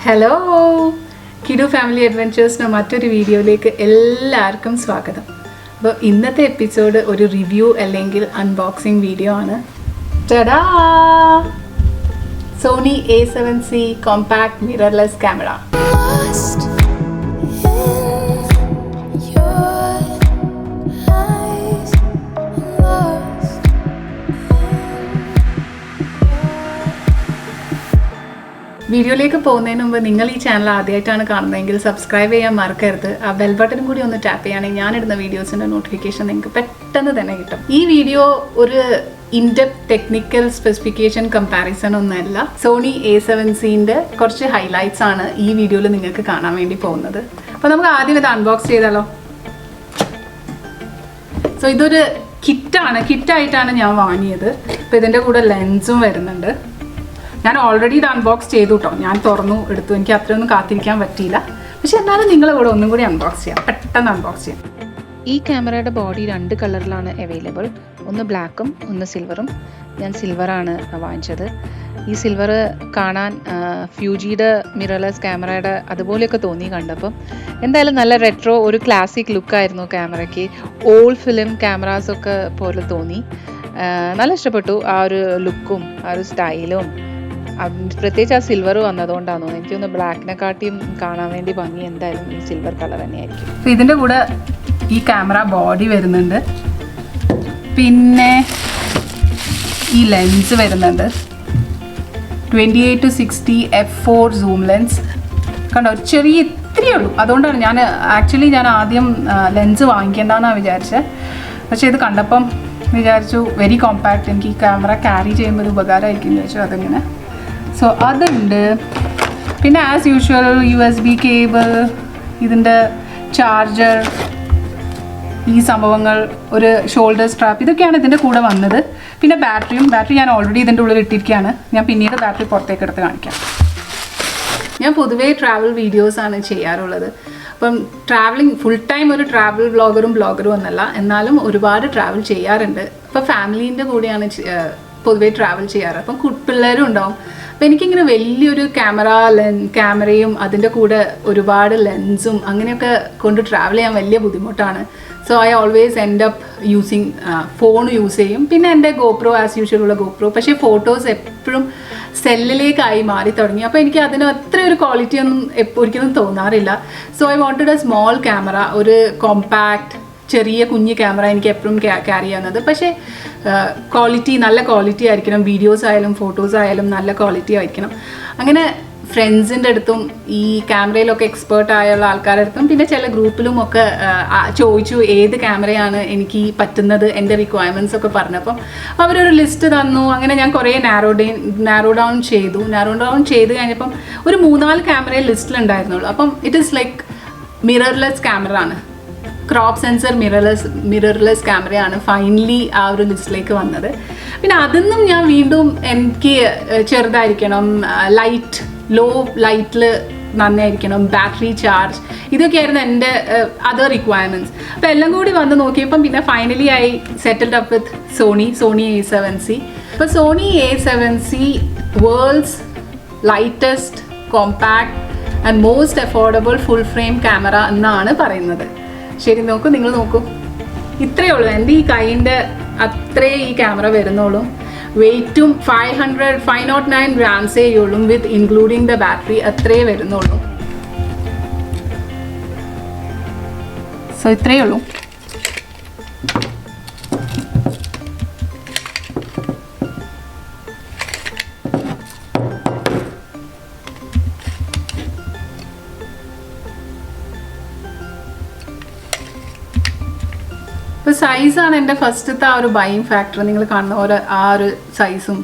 Hello കിഡു family അഡ്വെഞ്ചേഴ്സിന് മറ്റൊരു വീഡിയോയിലേക്ക് എല്ലാവർക്കും സ്വാഗതം. അപ്പോൾ ഇന്നത്തെ എപ്പിസോഡ് ഒരു റിവ്യൂ അല്ലെങ്കിൽ അൺബോക്സിങ് വീഡിയോ ആണ്. ടാഡാ! Sony A7C compact mirrorless camera. വീഡിയോയിലേക്ക് പോകുന്നതിന് മുമ്പ് നിങ്ങൾ ഈ ചാനൽ ആദ്യമായിട്ടാണ് കാണുന്നതെങ്കിൽ സബ്സ്ക്രൈബ് ചെയ്യാൻ മറക്കരുത്. ആ ബെൽ ബട്ടണും കൂടി ഒന്ന് ടാപ്പ് ചെയ്യുകയാണെങ്കിൽ ഞാനിടുന്ന വീഡിയോസിൻ്റെ നോട്ടിഫിക്കേഷൻ നിങ്ങൾക്ക് പെട്ടെന്ന് തന്നെ കിട്ടും. ഈ വീഡിയോ ഒരു ഇൻഡെപ്ത് ടെക്നിക്കൽ സ്പെസിഫിക്കേഷൻ കമ്പാരിസൺ ഒന്നുമല്ല. സോണി A7Cൻ്റെ കുറച്ച് ഹൈലൈറ്റ്സ് ആണ് ഈ വീഡിയോയിൽ നിങ്ങൾക്ക് കാണാൻ വേണ്ടി പോകുന്നത്. അപ്പോൾ നമുക്ക് ആദ്യം ഇത് അൺബോക്സ് ചെയ്താലോ. സോ ഇതൊരു കിറ്റായിട്ടാണ് ഞാൻ വാങ്ങിയത്. അപ്പോൾ ഇതിൻ്റെ കൂടെ ലെൻസും വരുന്നുണ്ട്. ഞാൻ ഓൾറെഡി ഇത് അൺബോക്സ് ചെയ്തു കേട്ടോ. ഞാൻ തുറന്നു എടുത്തു. എനിക്ക് അത്രയൊന്നും കാത്തിരിക്കാൻ പറ്റിയില്ല. പക്ഷെ എന്നാലും നിങ്ങളെ കൂടെ ഒന്നും കൂടി അൺബോക്സ് ചെയ്യാം. പെട്ടെന്ന് അൺബോക്സ് ചെയ്യാം. ഈ ക്യാമറയുടെ ബോഡി 2 കളറിലാണ് അവൈലബിൾ. ഒന്ന് ബ്ലാക്കും ഒന്ന് സിൽവറും. ഞാൻ സിൽവറാണ് വാങ്ങിച്ചത്. ഈ സിൽവർ കാണാൻ ഫ്യൂജിയുടെ മിറർലെസ് ക്യാമറയുടെ അതുപോലെയൊക്കെ തോന്നി കണ്ടപ്പം. എന്തായാലും നല്ല റെട്രോ ഒരു ക്ലാസിക് ലുക്കായിരുന്നു ക്യാമറയ്ക്ക്. ഓൾഡ് ഫിലിം ക്യാമറാസൊക്കെ പോലെ തോന്നി. നല്ല ഇഷ്ടപ്പെട്ടു ആ ഒരു ലുക്കും ആ ഒരു സ്റ്റൈലും. പ്രത്യേകിച്ച് ആ സിൽവർ വന്നതുകൊണ്ടാണ് തോന്നുന്നു. എനിക്കൊന്ന് ബ്ലാക്കിനെക്കാട്ടിയും കാണാൻ വേണ്ടി ഭംഗി എന്തായാലും ഈ സിൽവർ കളർ തന്നെയായിരിക്കും. ഇതിൻ്റെ കൂടെ ഈ ക്യാമറ ബോഡി വരുന്നുണ്ട്. പിന്നെ ഈ ലെൻസ് വരുന്നുണ്ട്. 28-60 f4 സൂം ലെൻസ്. കണ്ടോ, ഒരു ചെറിയ ഇത്രയേ ഉള്ളൂ. അതുകൊണ്ടാണ് ഞാൻ ആദ്യം ലെൻസ് വാങ്ങിക്കേണ്ടെന്നാണ് വിചാരിച്ചത്. പക്ഷേ ഇത് കണ്ടപ്പം വിചാരിച്ചു വെരി കോമ്പാക്റ്റ്, എനിക്ക് ഈ ക്യാമറ ക്യാരി ചെയ്യുമ്പോൾ ഒരു ഉപകാരമായിരിക്കും എന്ന് ചോദിച്ചു. അതിങ്ങനെ സോ അതുണ്ട്. പിന്നെ ആസ് യൂഷ്വൽ USB കേബിൾ, ഇതിൻ്റെ ചാർജർ, ഈ സംഭവങ്ങൾ, ഒരു ഷോൾഡർ സ്ട്രാപ്പ്, ഇതൊക്കെയാണ് ഇതിൻ്റെ കൂടെ വന്നത്. പിന്നെ ബാറ്ററി ഞാൻ ഓൾറെഡി ഇതിൻ്റെ ഉള്ളിൽ ഇട്ടിരിക്കുകയാണ്. ഞാൻ പിന്നീട് ബാറ്ററി പുറത്തേക്ക് എടുത്ത് കാണിക്കാം. ഞാൻ പൊതുവേ ട്രാവൽ വീഡിയോസാണ് ചെയ്യാറുള്ളത്. അപ്പം ഫുൾ ടൈം ഒരു ട്രാവൽ ബ്ലോഗറും എന്നല്ല, എന്നാലും ഒരുപാട് ട്രാവൽ ചെയ്യാറുണ്ട്. അപ്പോൾ ഫാമിലീൻ്റെ കൂടെയാണ് പൊതുവേ ട്രാവൽ ചെയ്യാറ്. അപ്പം പിള്ളേരും ഉണ്ടാവും. അപ്പോൾ എനിക്കിങ്ങനെ വലിയൊരു ക്യാമറയും അതിൻ്റെ കൂടെ ഒരുപാട് ലെൻസും അങ്ങനെയൊക്കെ കൊണ്ട് ട്രാവൽ ചെയ്യാൻ വലിയ ബുദ്ധിമുട്ടാണ്. So I always end up using phone use ചെയ്യും. പിന്നെ എൻ്റെ GoPro ആസ് യൂഷ്വൽ ഉള്ള GoPro. പക്ഷേ ഫോട്ടോസ് എപ്പോഴും സെല്ലിലേക്കായി മാറി തുടങ്ങി. അപ്പോൾ എനിക്ക് അതിന് അത്ര ഒരു ക്വാളിറ്റി ഒന്നും ഒരിക്കലും തോന്നാറില്ല. So I wanted A small camera, ഒരു കോമ്പാക്ട് ചെറിയ കുഞ്ഞ് ക്യാമറ എനിക്ക് എപ്പോഴും ക്യാരി ചെയ്യുന്നത്. പക്ഷേ നല്ല ക്വാളിറ്റി ആയിരിക്കണം. വീഡിയോസ് ആയാലും ഫോട്ടോസ് ആയാലും നല്ല ക്വാളിറ്റി ആയിരിക്കണം. അങ്ങനെ ഫ്രണ്ട്സിൻ്റെ അടുത്തും ഈ ക്യാമറയിലൊക്കെ എക്സ്പേർട്ട് ആയുള്ള ആൾക്കാരുടെ അടുത്തും പിന്നെ ചില ഗ്രൂപ്പിലും ഒക്കെ ചോദിച്ചു ഏത് ക്യാമറയാണ് എനിക്ക് പറ്റുന്നത്, എൻ്റെ റിക്വയർമെൻറ്റ്സ് ഒക്കെ പറഞ്ഞപ്പം അവരൊരു ലിസ്റ്റ് തന്നു. അങ്ങനെ ഞാൻ കുറേ നാരോ ഡൗൺ ചെയ്ത് കഴിഞ്ഞപ്പം ഒരു 3-4 ക്യാമറയെ ലിസ്റ്റിലുണ്ടായിരുന്നുള്ളൂ. അപ്പം it is like mirrorless camera ആണ്. ക്രോപ്പ് സെൻസർ മിറർലെസ് ക്യാമറയാണ് ഫൈനലി ആ ഒരു ലിസ്റ്റിലേക്ക് വന്നത്. പിന്നെ അതൊന്നും ഞാൻ വീണ്ടും എനിക്ക് ചെറുതായിരിക്കണം, ലോ ലൈറ്റിൽ നന്നായിരിക്കണം, ബാറ്ററി ചാർജ്, ഇതൊക്കെയായിരുന്നു എൻ്റെ അതർ റിക്വയർമെൻറ്റ്സ്. അപ്പോൾ എല്ലാം കൂടി വന്ന് നോക്കിയപ്പം പിന്നെ finally I settled up with Sony A7C. അപ്പോൾ Sony A7C world's lightest, compact and most affordable full frame camera എന്നാണ് പറയുന്നത്. ശരി, നിങ്ങൾ നോക്കൂ. ഇത്രയേ ഉള്ളൂ. എൻ്റെ ഈ കൈയിൻ്റെ അത്രേ ഈ ക്യാമറ വരുന്നുള്ളൂ. വെയ്റ്റും 509 ഗ്രാംസേ ഉള്ളൂ വിത്ത് ഇൻക്ലൂഡിങ് ദ ബാറ്ററി. അത്രേ വരുന്നുള്ളൂ. സോ ഇത്രയേ ഉള്ളൂ. ഇപ്പോൾ സൈസാണ് എൻ്റെ ഫസ്റ്റത്തെ ആ ഒരു ബൈയിങ് ഫാക്ടർ. നിങ്ങൾ കാണുന്ന ആ ഒരു സൈസും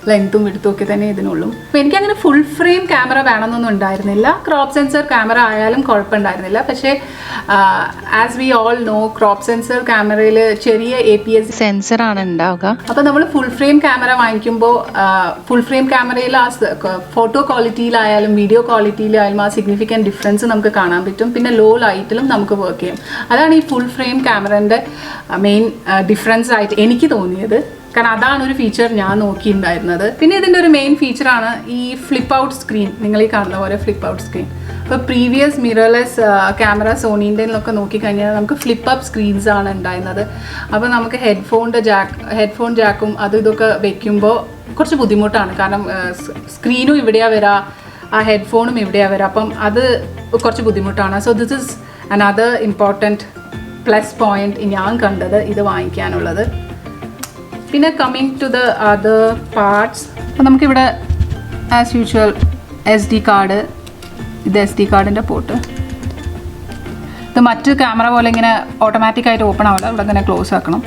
ലെങ്ത്തും വിടുത്തും ഒക്കെ തന്നെ ഇതിനുള്ളൂ. അപ്പോൾ എനിക്കങ്ങനെ ഫുൾ ഫ്രെയിം ക്യാമറ വേണമെന്നൊന്നും ഉണ്ടായിരുന്നില്ല. ക്രോപ്പ് സെൻസർ ക്യാമറ ആയാലും കുഴപ്പമുണ്ടായിരുന്നില്ല. പക്ഷേ as we all no, crop sensor ക്യാമറയിൽ ചെറിയ APS സെൻസറാണ് ഉണ്ടാവുക. അപ്പോൾ നമ്മൾ ഫുൾ ഫ്രെയിം ക്യാമറ വാങ്ങിക്കുമ്പോൾ ഫുൾ ഫ്രെയിം ക്യാമറയിൽ ആ ഫോട്ടോ ക്വാളിറ്റിയിലായാലും വീഡിയോ ക്വാളിറ്റിയിലായാലും ആ സിഗ്നിഫിക്കൻറ്റ് ഡിഫറൻസ് നമുക്ക് കാണാൻ പറ്റും. പിന്നെ ലോ ലൈറ്റിലും നമുക്ക് വർക്ക് ചെയ്യും. അതാണ് ഈ ഫുൾ ഫ്രെയിം ക്യാമറേൻ്റെ മെയിൻ ഡിഫറൻസ് ആയിട്ട് എനിക്ക് തോന്നിയത്. കാരണം അതാണ് ഒരു ഫീച്ചർ ഞാൻ നോക്കിയിട്ടുണ്ടായിരുന്നത്. പിന്നെ ഇതിൻ്റെ ഒരു മെയിൻ ഫീച്ചറാണ് ഈ ഫ്ലിപ്പ് ഔട്ട് സ്ക്രീൻ. നിങ്ങൾ ഈ കാണുന്ന പോലെ ഫ്ലിപ്പ് ഔട്ട് സ്ക്രീൻ. ഇപ്പോൾ പ്രീവിയസ് മിറർലെസ് ക്യാമറ സോണീൻ്റെ ഒക്കെ നോക്കിക്കഴിഞ്ഞാൽ നമുക്ക് ഫ്ലിപ്പ് അപ്പ് സ്ക്രീൻസ് ആണ് ഉണ്ടായിരുന്നത്. അപ്പോൾ നമുക്ക് ഹെഡ്ഫോൺ ജാക്കും അതും ഇതൊക്കെ വെക്കുമ്പോൾ കുറച്ച് ബുദ്ധിമുട്ടാണ്. കാരണം സ്ക്രീനും ഇവിടെയാണ് വരിക, ആ ഹെഡ്ഫോണും ഇവിടെയാണ് വരിക. അപ്പം അത് കുറച്ച് ബുദ്ധിമുട്ടാണ്. So this is another important plus point ഞാൻ കണ്ടത് ഇത് വാങ്ങിക്കാനുള്ളത്. പിന്നെ coming to the other parts, അപ്പോൾ നമുക്കിവിടെ ആസ് യൂഷ്വൽ SD കാർഡ്, ഇത് SD കാർഡിൻ്റെ പോർട്ട്. ഇത് മറ്റ് ക്യാമറ പോലെ ഇങ്ങനെ ഓട്ടോമാറ്റിക്കായിട്ട് ഓപ്പൺ ആവില്ല, ഇവിടെ ഇങ്ങനെ ക്ലോസ് ആക്കണം.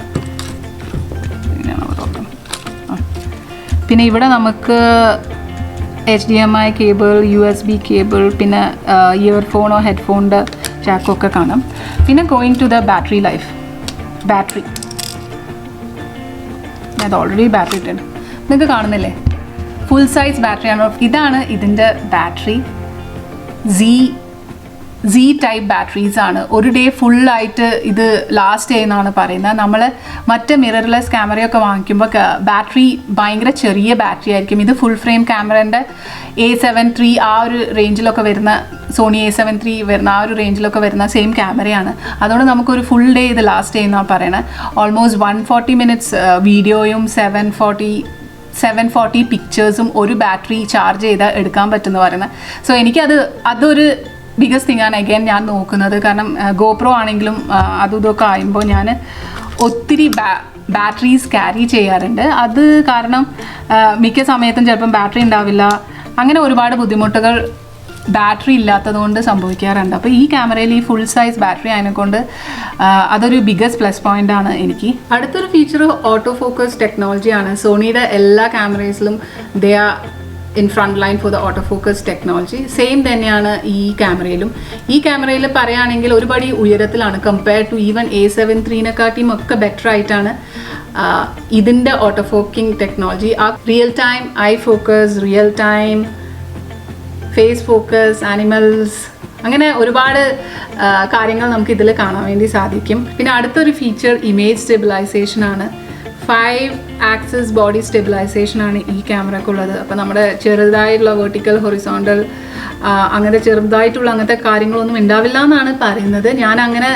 പിന്നെ ഇവിടെ നമുക്ക് HDMI കേബിൾ, USB കേബിൾ, പിന്നെ ഇയർഫോണോ ഹെഡ്ഫോണിൻ്റെ ജാക്കൊക്കെ കാണാം. പിന്നെ going to the battery life. Battery അത് ഓൾറെഡി ബാറ്ററി ഇട്ടുണ്ട്, നിങ്ങൾക്ക് കാണുന്നില്ലേ? ഫുൾ സൈസ് ബാറ്ററിയാണ്. ഇതാണ് ഇതിൻ്റെ ബാറ്ററി. Z ടൈപ്പ് ബാറ്ററീസ് ആണ്. ഒരു ഡേ ഫുള്ളായിട്ട് ഇത് ലാസ്റ്റ് ചെയ്യുന്നതാണ് പറയുന്നത്. നമ്മൾ മറ്റ് മിറർലെസ് ക്യാമറയൊക്കെ വാങ്ങിക്കുമ്പോൾ ബാറ്ററി ഭയങ്കര ചെറിയ ബാറ്ററി ആയിരിക്കും. ഇത് ഫുൾ ഫ്രെയിം ക്യാമറേൻ്റെ A7C ആ ഒരു റേഞ്ചിലൊക്കെ വരുന്ന, സോണി A7C വരുന്ന ആ ഒരു റേഞ്ചിലൊക്കെ വരുന്ന സെയിം ക്യാമറയാണ്. അതുകൊണ്ട് നമുക്കൊരു ഫുൾ ഡേ ഇത് ലാസ്റ്റ് ചെയ്യുന്നതാണ് പറയണത്. ഓൾമോസ്റ്റ് 140 മിനിറ്റ്സ് വീഡിയോയും 740 പിക്ചേഴ്സും ഒരു ബാറ്ററി ചാർജ് ചെയ്താൽ എടുക്കാൻ പറ്റുമെന്ന് പറയുന്നത്. സോ അതൊരു ബിഗസ്റ്റ് തിങ് ആണ് അഗൈൻ ഞാൻ നോക്കുന്നത്. കാരണം GoPro ആണെങ്കിലും അതും ഇതൊക്കെ ആകുമ്പോൾ ഞാൻ ഒത്തിരി ബാറ്ററീസ് ക്യാരി ചെയ്യാറുണ്ട്. അത് കാരണം മിക്ക സമയത്തും ചിലപ്പം ബാറ്ററി ഉണ്ടാവില്ല. അങ്ങനെ ഒരുപാട് ബുദ്ധിമുട്ടുകൾ ബാറ്ററി ഇല്ലാത്തതുകൊണ്ട് സംഭവിക്കാറുണ്ട്. അപ്പോൾ ഈ ക്യാമറയിൽ ഈ ഫുൾ സൈസ് ബാറ്ററി അതിനെക്കൊണ്ട് അതൊരു ബിഗസ്റ്റ് പ്ലസ് പോയിൻ്റ് ആണ് എനിക്ക്. അടുത്തൊരു ഫീച്ചർ ഓട്ടോ ഫോക്കസ് ടെക്നോളജിയാണ്. സോണിയുടെ എല്ലാ ക്യാമറേസിലും they are in front line for the auto focus technology. Same തന്നെയാണ് ഈ ക്യാമറയിലും. ഈ ക്യാമറയിൽ പറയുകയാണെങ്കിൽ ഒരുപാട് ഉയരത്തിലാണ് കമ്പയർ ടു ഈവൻ A7III ഒക്കെ ബെറ്റർ ആയിട്ടാണ് ഇതിൻ്റെ ഓട്ടോ ഫോക്കിംഗ് ടെക്നോളജി. ആ real time eye focus, real time face focus, animals, അങ്ങനെ ഒരുപാട് കാര്യങ്ങൾ നമുക്ക് ഇതിൽ കാണാൻ വേണ്ടി സാധിക്കും. പിന്നെ അടുത്തൊരു ഫീച്ചർ ഇമേജ് സ്റ്റെബിലൈസേഷൻ ആണ്. 5 ആക്സിസ് ബോഡി സ്റ്റെബിലൈസേഷൻ ആണ് ഈ ക്യാമറക്കുള്ളത്. അപ്പോൾ നമ്മുടെ ചെറുതായിട്ടുള്ള വെർട്ടിക്കൽ, ഹൊറിസോണ്ടൽ, അങ്ങനത്തെ ചെറുതായിട്ടുള്ള അങ്ങനത്തെ കാര്യങ്ങളൊന്നും ഉണ്ടാവില്ല എന്നാണ് പറയുന്നത്. ഞാൻ അങ്ങനെ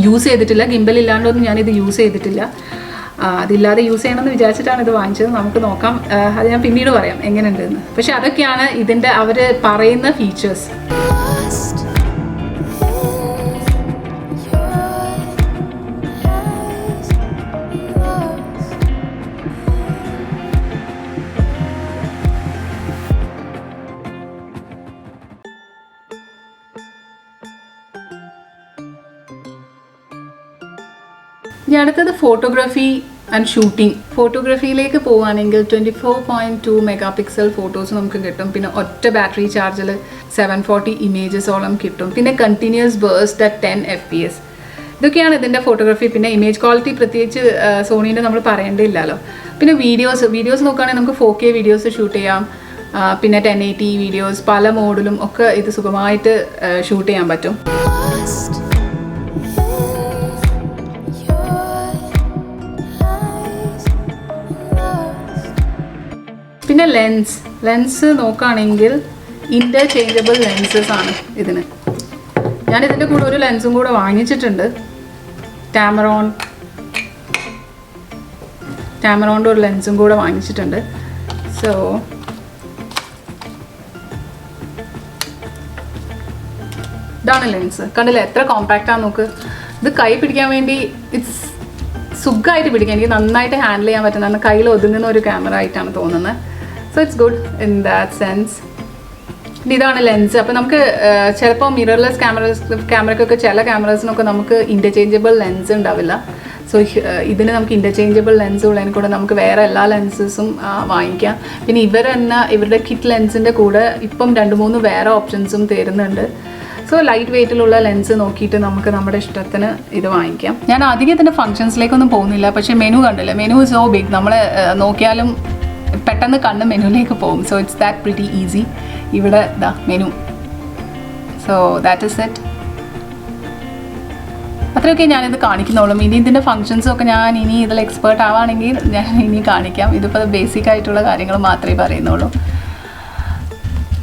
യൂസ് ചെയ്തിട്ടില്ല. ഗിംബൽ ഇല്ലാണ്ടൊന്നും ഞാനിത് യൂസ് ചെയ്തിട്ടില്ല. അതില്ലാതെ യൂസ് ചെയ്യണമെന്ന് വിചാരിച്ചിട്ടാണ് ഇത് വാങ്ങിച്ചത്. നമുക്ക് നോക്കാം, അത് ഞാൻ പിന്നീട് പറയാം എങ്ങനെയുണ്ടെന്ന്. പക്ഷെ അതൊക്കെയാണ് ഇതിൻ്റെ അവർ പറയുന്ന ഫീച്ചേഴ്സ്. ഇനി അടുത്തത് ഫോട്ടോഗ്രാഫി ആൻഡ് ഷൂട്ടിംഗ്. ഫോട്ടോഗ്രാഫിയിലേക്ക് പോവുകയാണെങ്കിൽ 24.2 മെഗാ പിക്സൽ ഫോട്ടോസ് നമുക്ക് കിട്ടും. പിന്നെ ഒറ്റ ബാറ്ററി ചാർജിൽ 740 ഇമേജസോളം കിട്ടും. പിന്നെ കണ്ടിന്യൂസ് ബേർസ്റ്റ് അറ്റ് 10 FPS. ഇതൊക്കെയാണ് ഇതിൻ്റെ ഫോട്ടോഗ്രാഫി. പിന്നെ ഇമേജ് ക്വാളിറ്റി പ്രത്യേകിച്ച് സോണീൻ്റെ നമ്മൾ പറയേണ്ടിയില്ലല്ലോ. പിന്നെ വീഡിയോസ് നോക്കുകയാണെങ്കിൽ നമുക്ക് 4K വീഡിയോസ് ഷൂട്ട് ചെയ്യാം. പിന്നെ 1080 വീഡിയോസ് പല മോഡിലും ഒക്കെ ഇത് സുഖമായിട്ട് ഷൂട്ട് ചെയ്യാൻ പറ്റും. പിന്നെ ലെൻസ് നോക്കുകയാണെങ്കിൽ ഇൻ്റർചേഞ്ചബിൾ ലെൻസസ് ആണ് ഇതിന്. ഞാനിതിൻ്റെ കൂടെ ഒരു ലെൻസും കൂടെ വാങ്ങിച്ചിട്ടുണ്ട്. ടാമറോണിൻ്റെ ഒരു ലെൻസും കൂടെ വാങ്ങിച്ചിട്ടുണ്ട്. സോ ഇതാണ് ലെൻസ്. കണ്ടില്ലേ എത്ര കോമ്പാക്റ്റാന്ന് നോക്ക്. ഇത് കൈ പിടിക്കാൻ വേണ്ടി സുഖമായിട്ട് പിടിക്കാം. എനിക്ക് നന്നായിട്ട് ഹാൻഡിൽ ചെയ്യാൻ പറ്റുന്ന, കയ്യിൽ ഒതുങ്ങുന്ന ഒരു ക്യാമറ ആയിട്ടാണ് തോന്നുന്നത്. So it's good in that sense. ഇതാണ് ലെൻസ്. അപ്പോൾ നമുക്ക് ചിലപ്പോൾ മിറർലെസ് ക്യാമറയ്ക്കൊക്കെ ചില ക്യാമറസിനൊക്കെ നമുക്ക് ഇൻ്റർചേഞ്ചബിൾ ലെൻസ് ഉണ്ടാവില്ല. സോ ഇതിന് നമുക്ക് ഇൻ്റർചേഞ്ചബിൾ ലെൻസ് ഉള്ളതിന് കൂടെ നമുക്ക് വേറെ എല്ലാ ലെൻസസും വാങ്ങിക്കാം. പിന്നെ ഇവരുടെ കിറ്റ് ലെൻസിൻ്റെ കൂടെ ഇപ്പം 2-3 വേറെ ഓപ്ഷൻസും തരുന്നുണ്ട്. സോ ലൈറ്റ് വെയ്റ്റിലുള്ള ലെൻസ് നോക്കിയിട്ട് നമുക്ക് നമ്മുടെ ഇഷ്ടത്തിന് ഇത് വാങ്ങിക്കാം. ഞാൻ അധികം ഇതിൻ്റെ ഫങ്ഷൻസിലേക്കൊന്നും പോകുന്നില്ല. പക്ഷേ മെനു കണ്ടില്ല, മെനു സോ ബിഗ്. നമ്മൾ നോക്കിയാലും പെട്ടെന്ന് കണ്ട് മെനുവിലേക്ക് പോകും. So it's that pretty easy. ഇവിടെ menu. So that is it. അത്രയൊക്കെ ഞാനിത് കാണിക്കുന്നുള്ളൂ. ഇനി ഇതിൻ്റെ ഫങ്ഷൻസൊക്കെ ഞാൻ ഇനി ഇതിൽ എക്സ്പേർട്ട് ആവുകയാണെങ്കിൽ ഞാൻ ഇനി കാണിക്കാം. ഇതിപ്പോൾ ബേസിക് ആയിട്ടുള്ള കാര്യങ്ങൾ മാത്രമേ പറയുന്നുള്ളൂ.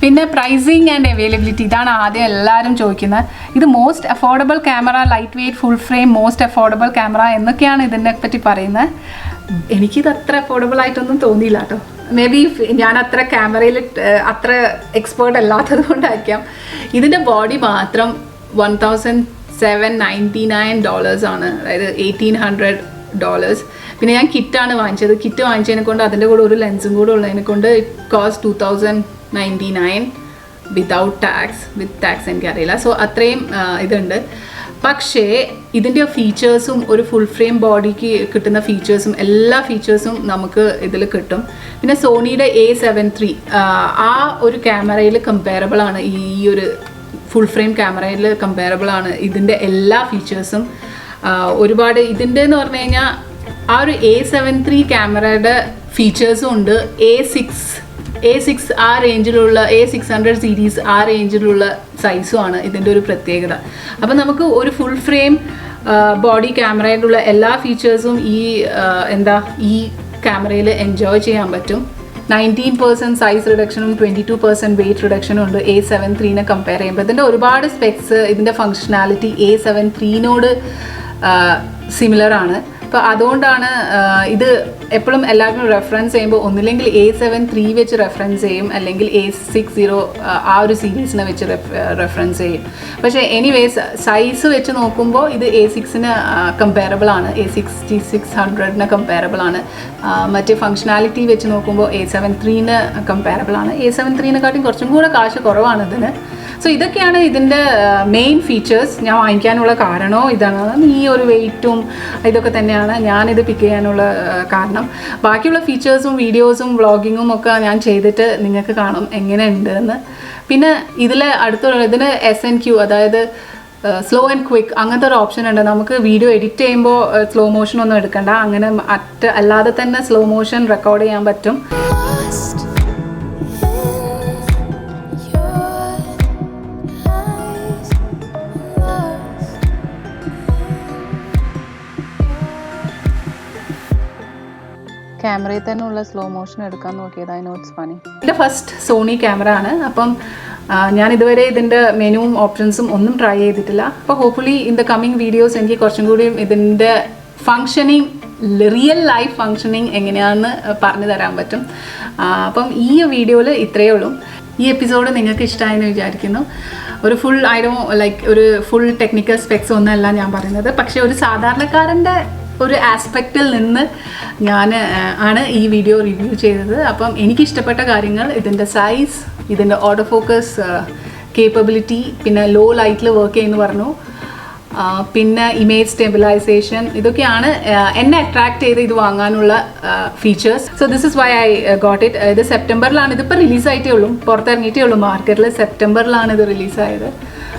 പിന്നെ പ്രൈസിങ് ആൻഡ് അവൈലബിലിറ്റി, ഇതാണ് ആദ്യം എല്ലാവരും ചോദിക്കുന്നത്. ഇത് most affordable camera, light weight, full frame, most affordable camera എന്നൊക്കെയാണ് ഇതിനെ പറ്റി പറയുന്നത്. എനിക്കിത് അത്ര അഫോർഡബിൾ ആയിട്ടൊന്നും തോന്നിയില്ല കേട്ടോ. മേ ബി ഞാൻ അത്ര ക്യാമറയിൽ അത്ര എക്സ്പേർട്ട് അല്ലാത്തത് കൊണ്ടായിരിക്കാം. ഇതിൻ്റെ ബോഡി മാത്രം $1,799 ആണ്, അതായത് $1,800. പിന്നെ ഞാൻ കിറ്റാണ് വാങ്ങിച്ചത്. കിറ്റ് വാങ്ങിച്ചതിനെ കൊണ്ട് അതിൻ്റെ കൂടെ ഒരു ലെൻസും കൂടെ ഉള്ളതിനെ കൊണ്ട് it cost $2,099 without tax. With tax എനിക്കറിയില്ല. സോ അത്രയും ഇതുണ്ട്. പക്ഷേ ഇതിൻ്റെ ഫീച്ചേഴ്സും ഒരു ഫുൾ ഫ്രെയിം ബോഡിക്ക് കിട്ടുന്ന ഫീച്ചേഴ്സും എല്ലാ ഫീച്ചേഴ്സും നമുക്ക് ഇതിൽ കിട്ടും. പിന്നെ സോണിയുടെ A7C ആ ഒരു ക്യാമറയിൽ കമ്പയറബിൾ ആണ്, ഈ ഒരു ഫുൾ ഫ്രെയിം ക്യാമറയിൽ കമ്പയറബിൾ ആണ് ഇതിൻ്റെ എല്ലാ ഫീച്ചേഴ്സും. ഒരുപാട് ഇതിൻ്റെ എന്ന് പറഞ്ഞു കഴിഞ്ഞാൽ ആ ഒരു A7C ക്യാമറയുടെ ഫീച്ചേഴ്സും ഉണ്ട്. A6 ആ റേഞ്ചിലുള്ള A600 സീരീസ് ആ റേഞ്ചിലുള്ള സൈസുമാണ് ഇതിൻ്റെ ഒരു പ്രത്യേകത. അപ്പം നമുക്ക് ഒരു ഫുൾ ഫ്രെയിം ബോഡി ക്യാമറയിലുള്ള എല്ലാ ഫീച്ചേഴ്സും ഈ ക്യാമറയിൽ എൻജോയ് ചെയ്യാൻ പറ്റും. 19% സൈസ് റിഡക്ഷനും 22% വെയിറ്റ് റിഡക്ഷനും ഉണ്ട് A7C കമ്പയർ ചെയ്യുമ്പോൾ. ഇതിൻ്റെ ഒരുപാട് സ്പെക്സ്, ഇതിൻ്റെ ഫങ്ഷനാലിറ്റി A7C സിമിലർ ആണ്. അപ്പോൾ അതുകൊണ്ടാണ് ഇത് എപ്പോഴും എല്ലാവരും റെഫറൻസ് ചെയ്യുമ്പോൾ ഒന്നില്ലെങ്കിൽ A7C വെച്ച് റെഫറൻസ് ചെയ്യും, അല്ലെങ്കിൽ A60 ആ ഒരു സീരീസിനെ വെച്ച് റെഫറൻസ് ചെയ്യും. പക്ഷേ എനിവേസ് സൈസ് വെച്ച് നോക്കുമ്പോൾ ഇത് A6 കമ്പയറബിൾ ആണ്, A6600 കമ്പയറബിൾ ആണ്. മറ്റേ ഫങ്ഷനാലിറ്റി വെച്ച് നോക്കുമ്പോൾ A7C കമ്പയറബിൾ ആണ്. A7C കുറച്ചും കൂടെ കാശ് കുറവാണ് ഇതിന്. സോ ഇതൊക്കെയാണ് ഇതിൻ്റെ മെയിൻ ഫീച്ചേഴ്സ്. ഞാൻ വാങ്ങിക്കാനുള്ള കാരണവും ഇതാണ്. ഈ ഒരു വെയിറ്റും ഇതൊക്കെ തന്നെയാണ് ഞാനിത് പിക്ക് ചെയ്യാനുള്ള കാരണം. ബാക്കിയുള്ള ഫീച്ചേഴ്സും വീഡിയോസും വ്ളോഗിങ്ങും ഒക്കെ ഞാൻ ചെയ്തിട്ട് നിങ്ങൾക്ക് കാണും എങ്ങനെയുണ്ട് എന്ന്. പിന്നെ ഇതിന് SNQ, അതായത് സ്ലോ ആൻഡ് ക്വിക്ക് അങ്ങനത്തെ ഒരു ഓപ്ഷൻ ഉണ്ട്. നമുക്ക് വീഡിയോ എഡിറ്റ് ചെയ്യുമ്പോൾ സ്ലോ മോഷൻ ഒന്നും എടുക്കണ്ട, അങ്ങനെ അല്ലാതെ തന്നെ സ്ലോ മോഷൻ റെക്കോർഡ് ചെയ്യാൻ പറ്റും. ക്യാമറയിൽ തന്നെ ഉള്ള സ്ലോ മോഷൻ എടുക്കാൻ നോക്കിയത്. I know it's funny. ഇതിൻ്റെ ഫസ്റ്റ് സോണി ക്യാമറ ആണ്. അപ്പം ഞാൻ ഇതുവരെ ഇതിൻ്റെ മെനുവും ഓപ്ഷൻസും ഒന്നും ട്രൈ ചെയ്തിട്ടില്ല. അപ്പോൾ hopefully in the coming videos എനിക്ക് കുറച്ചും കൂടി ഇതിൻ്റെ ഫങ്ഷനിങ്, റിയൽ ലൈഫ് ഫങ്ഷനിങ് എങ്ങനെയാണെന്ന് പറഞ്ഞു തരാൻ പറ്റും. അപ്പം ഈ വീഡിയോയിൽ ഇത്രയേ ഉള്ളൂ. ഈ എപ്പിസോഡ് നിങ്ങൾക്ക് ഇഷ്ടമായെന്ന് വിചാരിക്കുന്നു. ഒരു ഒരു ഫുൾ ടെക്നിക്കൽ സ്പെക്സ് ഒന്നല്ല ഞാൻ പറയുന്നത്, പക്ഷേ ഒരു സാധാരണക്കാരൻ്റെ ഒരു ആസ്പെക്റ്റിൽ നിന്ന് ആണ് ഈ വീഡിയോ റിവ്യൂ ചെയ്തത്. അപ്പം എനിക്കിഷ്ടപ്പെട്ട കാര്യങ്ങൾ ഇതിൻ്റെ സൈസ്, ഇതിൻ്റെ ഓട്ടോ ഫോക്കസ് കേപ്പബിലിറ്റി, പിന്നെ ലോ ലൈറ്റിൽ വർക്ക് ചെയ്യുന്നു പറഞ്ഞു, പിന്നെ ഇമേജ് സ്റ്റെബിലൈസേഷൻ, ഇതൊക്കെയാണ് എന്നെ അട്രാക്ട് ചെയ്ത് ഇത് വാങ്ങാനുള്ള features. So this is why I got it. ഇത് സെപ്റ്റംബറിലാണ്, ഇതിപ്പോൾ റിലീസായിട്ടേ ഉള്ളൂ, പുറത്തിറങ്ങിയിട്ടേ ഉള്ളൂ മാർക്കറ്റിൽ. സെപ്റ്റംബറിലാണ് ഇത് റിലീസായത്.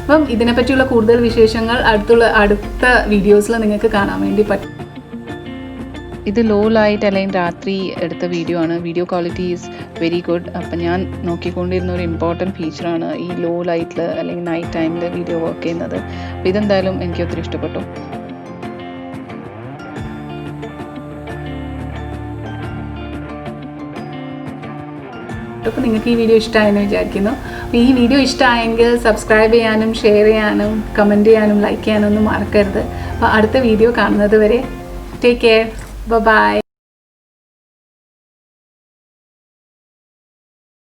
അപ്പം ഇതിനെപ്പറ്റിയുള്ള കൂടുതൽ വിശേഷങ്ങൾ അടുത്ത വീഡിയോസിൽ നിങ്ങൾക്ക് കാണാൻ വേണ്ടി പറ്റും. ഇത് ലോ ലൈറ്റ് അല്ലെങ്കിൽ രാത്രി എടുത്ത വീഡിയോ ആണ്. Video quality is very good. അപ്പം ഞാൻ നോക്കിക്കൊണ്ടിരുന്ന ഒരു ഇമ്പോർട്ടൻറ്റ് ഫീച്ചറാണ് ഈ ലോ ലൈറ്റിൽ അല്ലെങ്കിൽ നൈറ്റ് ടൈമിൽ വീഡിയോ വർക്ക് ചെയ്യുന്നത്. അപ്പോൾ ഇതെന്തായാലും എനിക്ക് ഒത്തിരി ഇഷ്ടപ്പെട്ടു. അപ്പോൾ നിങ്ങൾക്ക് ഈ വീഡിയോ ഇഷ്ടമായെന്ന് വിചാരിക്കുന്നു. അപ്പോൾ ഈ വീഡിയോ ഇഷ്ടമായെങ്കിൽ സബ്സ്ക്രൈബ് ചെയ്യാനും ഷെയർ ചെയ്യാനും കമൻറ്റ് ചെയ്യാനും ലൈക്ക് ചെയ്യാനൊന്നും മറക്കരുത്. അപ്പോൾ അടുത്ത വീഡിയോ കാണുന്നത് വരെ ടേക്ക് കെയർ. Bye-bye.